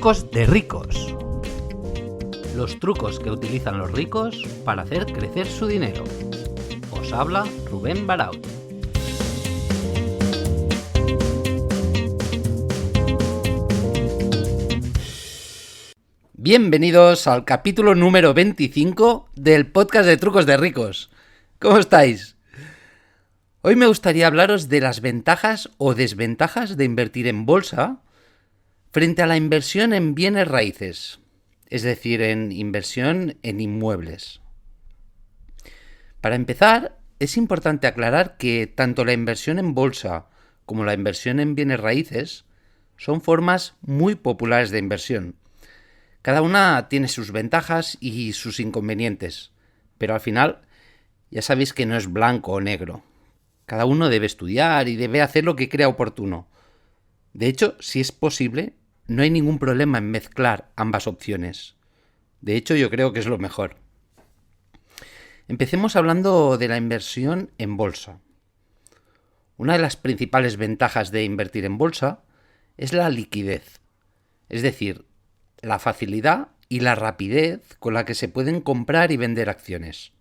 Trucos de ricos. Los trucos que utilizan los ricos para hacer crecer su dinero. Os habla Rubén Baraut. Bienvenidos al capítulo número 25 del podcast de Trucos de Ricos. ¿Cómo estáis? Hoy me gustaría hablaros de las ventajas o desventajas de invertir en bolsa frente a la inversión en bienes raíces, es decir, en inversión en inmuebles. Para empezar, es importante aclarar que tanto la inversión en bolsa como la inversión en bienes raíces son formas muy populares de inversión. Cada una tiene sus ventajas y sus inconvenientes, pero al final ya sabéis que no es blanco o negro. Cada uno debe estudiar y debe hacer lo que crea oportuno. De hecho, si es posible, no hay ningún problema en mezclar ambas opciones. De hecho, yo creo que es lo mejor. Empecemos hablando de la inversión en bolsa. Una de las principales ventajas de invertir en bolsa es la liquidez, es decir, la facilidad y la rapidez con la que se pueden comprar y vender acciones.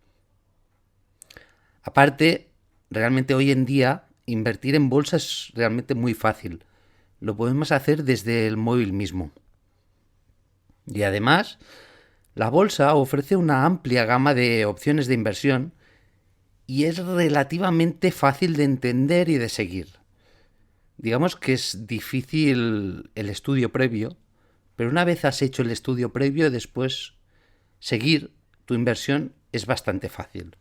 Aparte, realmente hoy en día invertir en bolsa es realmente muy fácil. Lo podemos hacer desde el móvil mismo. Y además, la bolsa ofrece una amplia gama de opciones de inversión y es relativamente fácil de entender y de seguir. Digamos que es difícil el estudio previo, pero una vez has hecho el estudio previo, después seguir tu inversión es bastante fácil.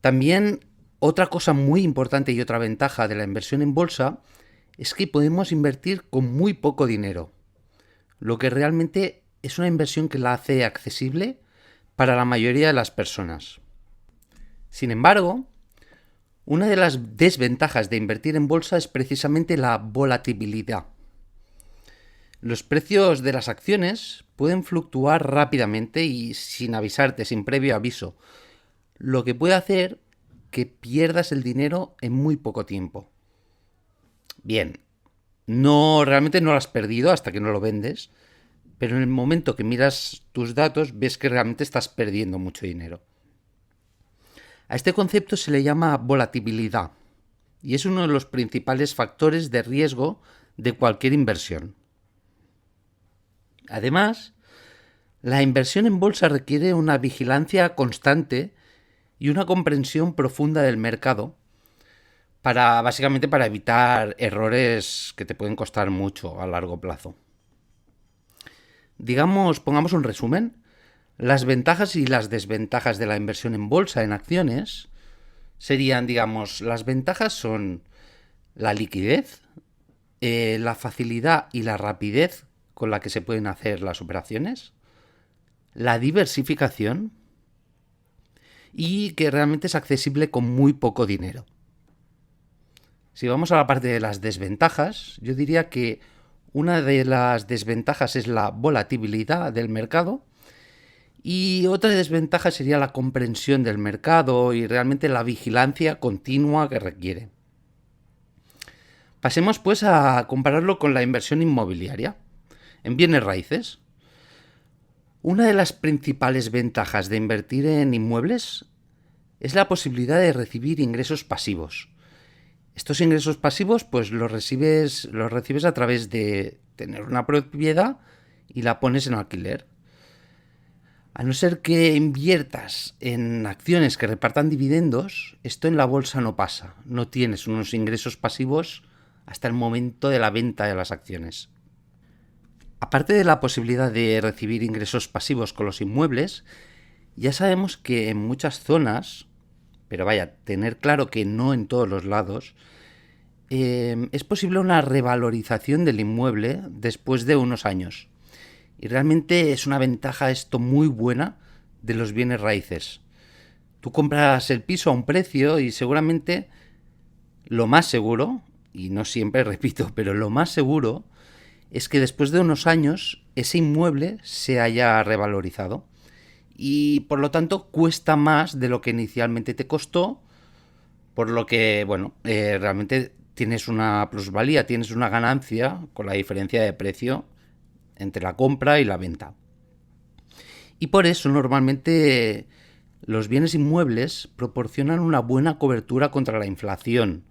También otra cosa muy importante y otra ventaja de la inversión en bolsa es que podemos invertir con muy poco dinero, lo que realmente es una inversión que la hace accesible para la mayoría de las personas. Sin embargo, una de las desventajas de invertir en bolsa es precisamente la volatilidad. Los precios de las acciones pueden fluctuar rápidamente y sin avisarte, sin previo aviso, lo que puede hacer que pierdas el dinero en muy poco tiempo. Bien, realmente no lo has perdido hasta que no lo vendes, pero en el momento que miras tus datos ves que realmente estás perdiendo mucho dinero. A este concepto se le llama volatilidad y es uno de los principales factores de riesgo de cualquier inversión. Además, la inversión en bolsa requiere una vigilancia constante y una comprensión profunda del mercado básicamente para evitar errores que te pueden costar mucho a largo plazo. Pongamos un resumen. Las ventajas y las desventajas de la inversión en bolsa, en acciones, serían, las ventajas son la liquidez, la facilidad y la rapidez con la que se pueden hacer las operaciones, la diversificación y que realmente es accesible con muy poco dinero. Si vamos a la parte de las desventajas, yo diría que una de las desventajas es la volatilidad del mercado y otra desventaja sería la comprensión del mercado y realmente la vigilancia continua que requiere. Pasemos pues a compararlo con la inversión inmobiliaria en bienes raíces. Una de las principales ventajas de invertir en inmuebles es la posibilidad de recibir ingresos pasivos. Estos ingresos pasivos pues los recibes a través de tener una propiedad y la pones en alquiler. A no ser que inviertas en acciones que repartan dividendos, esto en la bolsa no pasa. No tienes unos ingresos pasivos hasta el momento de la venta de las acciones. Aparte de la posibilidad de recibir ingresos pasivos con los inmuebles, ya sabemos que en muchas zonas, pero tener claro que no en todos los lados, es posible una revalorización del inmueble después de unos años. Y realmente es una ventaja esto muy buena de los bienes raíces. Tú compras el piso a un precio y seguramente lo más seguro, y no siempre repito, pero lo más seguro es que después de unos años ese inmueble se haya revalorizado y por lo tanto cuesta más de lo que inicialmente te costó, por lo que realmente tienes una plusvalía, tienes una ganancia con la diferencia de precio entre la compra y la venta. Y por eso normalmente los bienes inmuebles proporcionan una buena cobertura contra la inflación,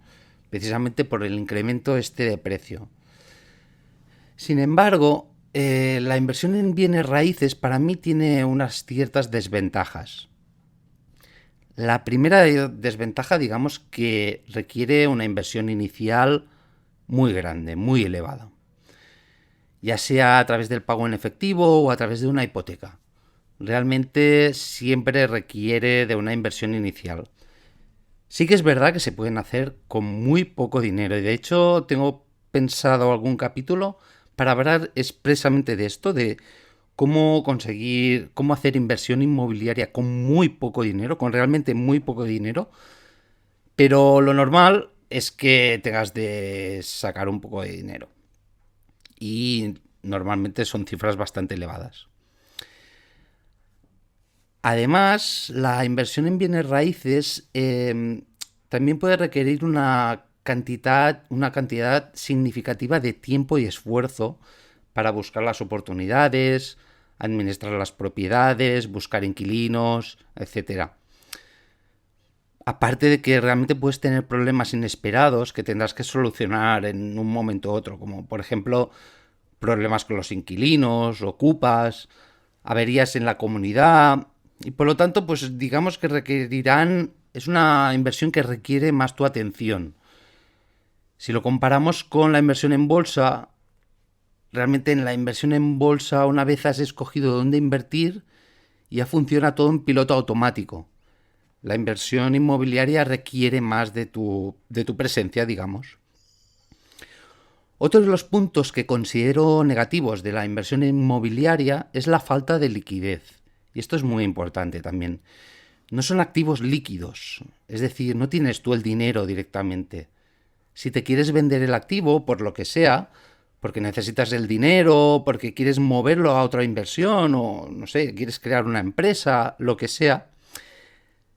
precisamente por el incremento de precio. Sin embargo, la inversión en bienes raíces para mí tiene unas ciertas desventajas. La primera desventaja, digamos, que requiere una inversión inicial muy grande, muy elevada, ya sea a través del pago en efectivo o a través de una hipoteca. Realmente siempre requiere de una inversión inicial. Sí que es verdad que se pueden hacer con muy poco dinero, y de hecho tengo pensado algún capítulo para hablar expresamente de esto, de cómo conseguir, cómo hacer inversión inmobiliaria con muy poco dinero, con realmente muy poco dinero, pero lo normal es que tengas de sacar un poco de dinero. Y normalmente son cifras bastante elevadas. Además, la inversión en bienes raíces también puede requerir una cantidad significativa de tiempo y esfuerzo para buscar las oportunidades, administrar las propiedades, buscar inquilinos, etcétera. Aparte de que realmente puedes tener problemas inesperados que tendrás que solucionar en un momento u otro, como por ejemplo problemas con los inquilinos, ocupas, averías en la comunidad, y por lo tanto, pues digamos que es una inversión que requiere más tu atención. Si lo comparamos con la inversión en bolsa, realmente en la inversión en bolsa, una vez has escogido dónde invertir, ya funciona todo en piloto automático. La inversión inmobiliaria requiere más de tu presencia, digamos. Otro de los puntos que considero negativos de la inversión inmobiliaria es la falta de liquidez. Y esto es muy importante también. No son activos líquidos, es decir, no tienes tú el dinero directamente. Si te quieres vender el activo, por lo que sea, porque necesitas el dinero, porque quieres moverlo a otra inversión o, no sé, quieres crear una empresa, lo que sea,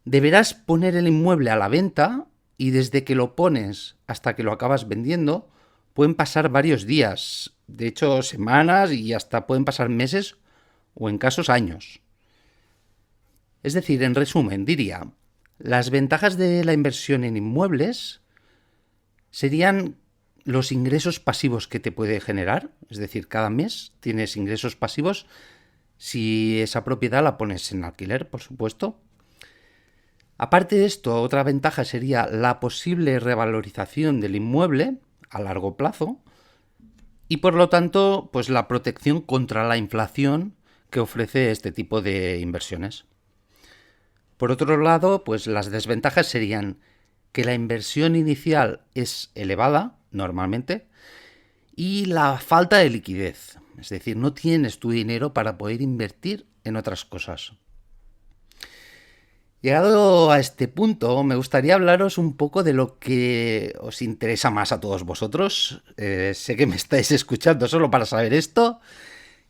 deberás poner el inmueble a la venta y desde que lo pones hasta que lo acabas vendiendo, pueden pasar varios días, de hecho semanas y hasta pueden pasar meses o en casos años. Es decir, en resumen, diría, las ventajas de la inversión en inmuebles serían los ingresos pasivos que te puede generar, es decir, cada mes tienes ingresos pasivos si esa propiedad la pones en alquiler, por supuesto. Aparte de esto, otra ventaja sería la posible revalorización del inmueble a largo plazo y por lo tanto, pues la protección contra la inflación que ofrece este tipo de inversiones. Por otro lado, pues las desventajas serían que la inversión inicial es elevada, normalmente, y la falta de liquidez. Es decir, no tienes tu dinero para poder invertir en otras cosas. Llegado a este punto, me gustaría hablaros un poco de lo que os interesa más a todos vosotros. Sé que me estáis escuchando solo para saber esto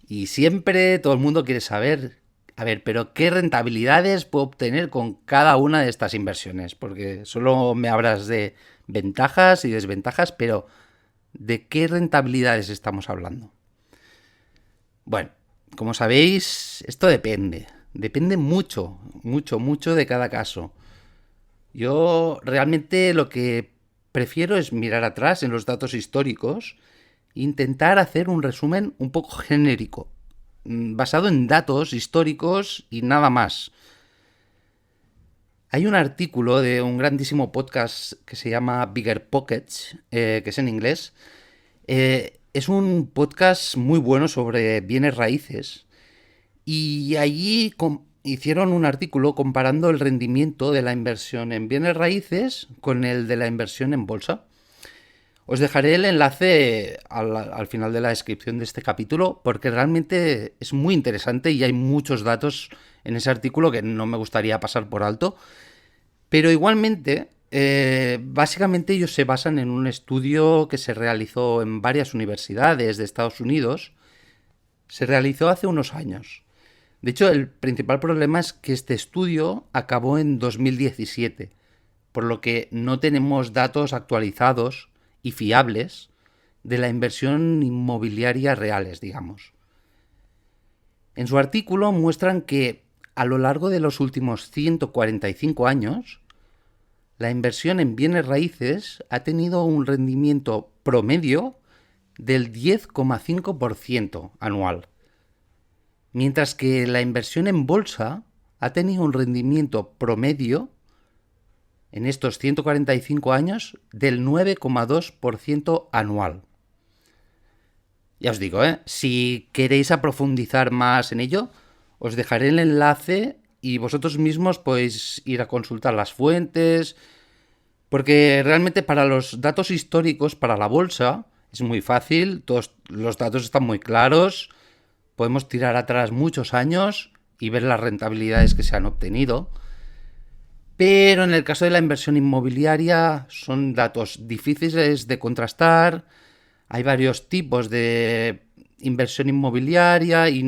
y siempre todo el mundo quiere saber, a ver, pero ¿qué rentabilidades puedo obtener con cada una de estas inversiones? Porque solo me hablas de ventajas y desventajas, pero ¿de qué rentabilidades estamos hablando? Bueno, como sabéis, esto depende. Depende mucho, mucho, mucho de cada caso. Yo realmente lo que prefiero es mirar atrás en los datos históricos e intentar hacer un resumen un poco genérico, basado en datos históricos y nada más. Hay un artículo de un grandísimo podcast que se llama Bigger Pockets, que es en inglés. Es un podcast muy bueno sobre bienes raíces. Y allí hicieron un artículo comparando el rendimiento de la inversión en bienes raíces con el de la inversión en bolsa. Os dejaré el enlace al final de la descripción de este capítulo porque realmente es muy interesante y hay muchos datos en ese artículo que no me gustaría pasar por alto. Pero igualmente, básicamente ellos se basan en un estudio que se realizó en varias universidades de Estados Unidos. Se realizó hace unos años. De hecho, el principal problema es que este estudio acabó en 2017, por lo que no tenemos datos actualizados y fiables de la inversión inmobiliaria reales, digamos. En su artículo muestran que a lo largo de los últimos 145 años, la inversión en bienes raíces ha tenido un rendimiento promedio del 10,5% anual, mientras que la inversión en bolsa ha tenido un rendimiento promedio en estos 145 años del 9,2% anual. Ya os digo, si queréis profundizar más en ello, os dejaré el enlace y vosotros mismos podéis ir a consultar las fuentes, porque realmente para los datos históricos, para la bolsa, es muy fácil, todos los datos están muy claros, podemos tirar atrás muchos años y ver las rentabilidades que se han obtenido. Pero en el caso de la inversión inmobiliaria son datos difíciles de contrastar, hay varios tipos de inversión inmobiliaria y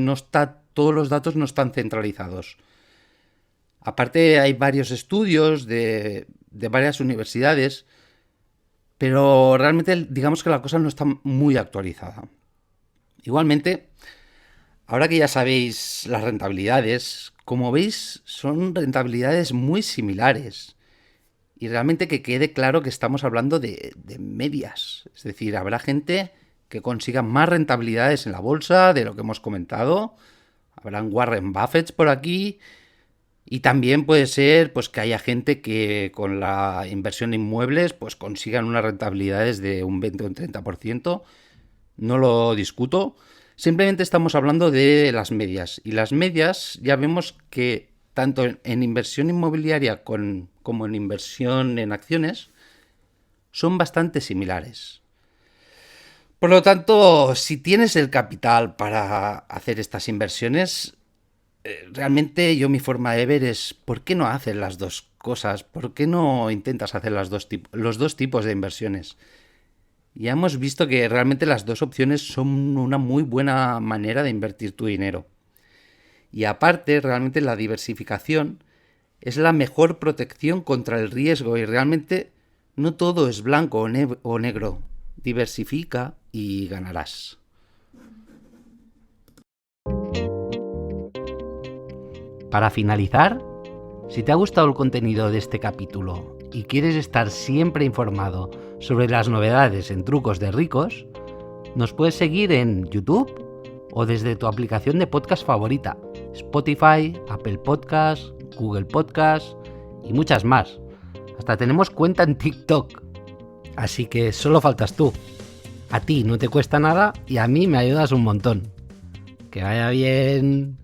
todos los datos no están centralizados. Aparte hay varios estudios de varias universidades, pero realmente digamos que la cosa no está muy actualizada. Igualmente, ahora que ya sabéis las rentabilidades, como veis son rentabilidades muy similares. Y realmente que quede claro que estamos hablando de medias. Es decir, habrá gente que consiga más rentabilidades en la bolsa de lo que hemos comentado. Habrán Warren Buffett por aquí. Y también puede ser pues, que haya gente que con la inversión en inmuebles pues, consigan unas rentabilidades de un 20 o un 30%. No lo discuto. Simplemente estamos hablando de las medias. Y las medias ya vemos que tanto en inversión inmobiliaria como en inversión en acciones son bastante similares. Por lo tanto, si tienes el capital para hacer estas inversiones, realmente mi forma de ver es ¿por qué no haces las dos cosas? ¿Por qué no intentas hacer los dos tipos de inversiones? Ya hemos visto que realmente las dos opciones son una muy buena manera de invertir tu dinero. Y aparte, realmente la diversificación es la mejor protección contra el riesgo y realmente no todo es blanco o negro. Diversifica y ganarás. Para finalizar, si te ha gustado el contenido de este capítulo y quieres estar siempre informado sobre las novedades en Trucos de Ricos, nos puedes seguir en YouTube o desde tu aplicación de podcast favorita, Spotify, Apple Podcasts, Google Podcasts y muchas más. Hasta tenemos cuenta en TikTok. Así que solo faltas tú. A ti no te cuesta nada y a mí me ayudas un montón. Que vaya bien.